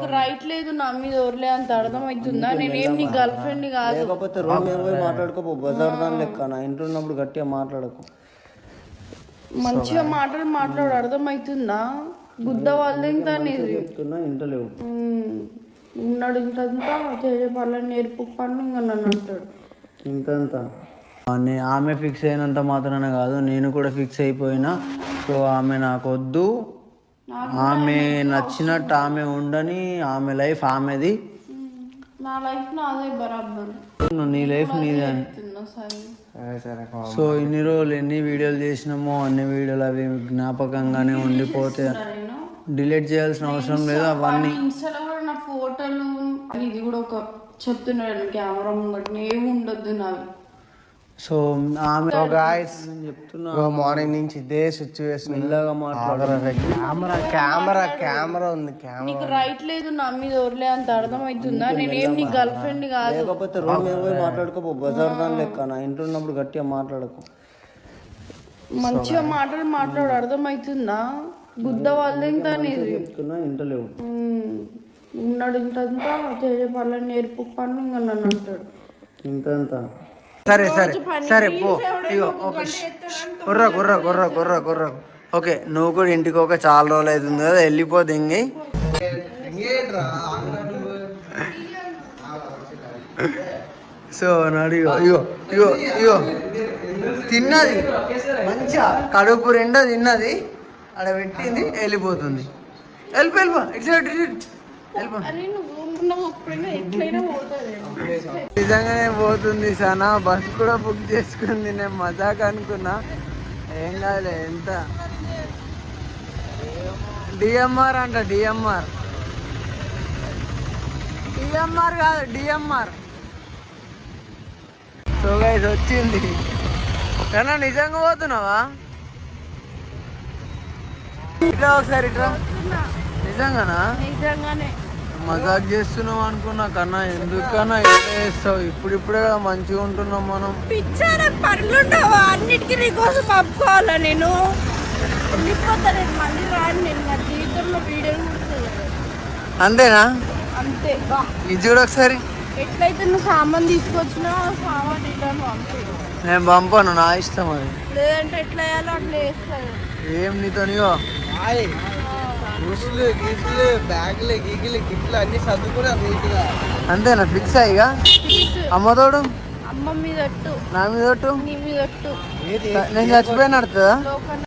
నీకు రైట్ లేదు నా మీద ఓర్లే అంత అర్థమవుతుందా? నేనేం నీ గర్ల్ ఫ్రెండ్ కాదు. లేకపోతే రూమ్ మీద పోయి మాట్లాడుకోపో, బజార్ దాని లెక్క. నా ఇంట్లో ఉన్నప్పుడు గట్టిగా మాట్లాడకు. మంచిగా మాట్లాడు, అర్థమవుతుందా? బుద్ధ వాళ్ళే చెప్తున్నా ఇంట్లో లేవు. ఉన్నాడు ఇంతంతా చేసే పనులను నేర్పు పని ఇంకా నన్ను అంటాడు ఇంతంతా. ఆమె ఫిక్స్ అయినంత మాత్రాన కాదు, నేను కూడా ఫిక్స్ అయిపోయినా. సో ఆమె నాకు వద్దు, ఆమె నచ్చినట్టు ఆమె ఉండని, ఆమె లైఫ్ ఆమెది, నా లైఫ్ నాదే బరాబర్, నీ లైఫ్ నీదే. సో ఇన్ని రోజులు ఎన్ని వీడియోలు చేసినామో అన్ని వీడియోలు అవి జ్ఞాపకంగానే ఉండిపోతే డిలీట్ చేయాల్సిన అవసరం లేదు అవన్నీ. ఇన్స్టాలో కూడా నా ఫోటోలు ఇది కూడా ఒక చెప్తున్నాడు కెమెరా ముంగట ఏమి ఉండొద్దు నావి. సో ఆమె చెప్తున్నా మార్నింగ్ నుంచి ఇదే సిచ్యువేషన్. మెల్లగా మాట్లాడరా, కెమెరా ఉంది. నీకు రైట్ లేదు నా మీద ఓర్లే అంత అర్థమవుతుందా? నేనేం నీ గర్ల్ ఫ్రెండ్ కాదు. లేకపోతే రూమ్ మీద పోయి మాట్లాడుకోపో, బజార్ దాని లెక్క. నా ఇంట్లో ఉన్నప్పుడు గట్టిగా మాట్లాడకు. మంచిగా మాట్లాడు, అర్థమవుతుందా? బుద్ధ వాళ్ళే చెప్తున్నా ఇంట్లో లేవు. ఉన్నాడు ఇంతంతా చేసే పనులను నేర్పు పని ఇంకా నన్ను అంటాడు ఇంతంతా. సరే పో. ఇగో కుర్ర. ఓకే, నువ్వు కూడా ఇంటికి ఒక చాలా రోజులు అవుతుంది కదా, వెళ్ళిపోదు ఇంగి. సో నాడు ఇగో తిన్నది మంచిగా కడుపు రెండో తిన్నది, అక్కడ పెట్టింది, వెళ్ళిపోతుంది. వెళ్ళిపో వెళ్ళిపో. నిజంగానే పోతుంది సనా. బస్ కూడా బుక్ చేసుకుంది. నేను మజాక్ అనుకున్నా, ఏం కాదులే. ఎంత డిఎంఆర్ అంట, డిఎంఆర్ కాదు డిఎంఆర్. సో గైస్ వచ్చింది. కన్నా నిజంగా పోతున్నావా? ఇట్లా ఒకసారి ఇట్లా. నిజంగానా? నిజంగానే మజాక్ చేస్తున్నావు అనుకున్నా కన్నా. ఎందుకన్నా ఇట్లా చేస్తావు? ఇప్పుడిప్పుడే కదా మంచిగా ఉంటున్నాం మనం. పిచ్చారా పనులుంటావా? అన్నిటికీ నీకోసం పంపుకోవాలా? నేను వెళ్ళిపోతా, నేను మళ్ళీ రాను. నేను నా జీవితంలో వీడియోలు అంతేనా? అంతే. ఇది చూడు ఒకసారి. ఎట్లయితే నువ్వు సామాన్ తీసుకొచ్చినా సామాన్ రిటర్న్ పంపి. నేను పంపాను, నా ఇష్టం అది. లేదంటే ఎట్లా వేయాలో అట్లా వేస్తాను. ఏం నీతోనియో బ్యాగులు గీగిలు గిట్లు అన్ని చదువుకున్నా నీట్గా. అంతేనా? ఫిక్స్ అయ్యిగా అమ్మతోడు. అమ్మ మీద ఒట్టు, నా మీద ఒట్టు. నీ మీద ఒట్టు. నేను చచ్చిపోయిన అడుతుందా? లోకన్న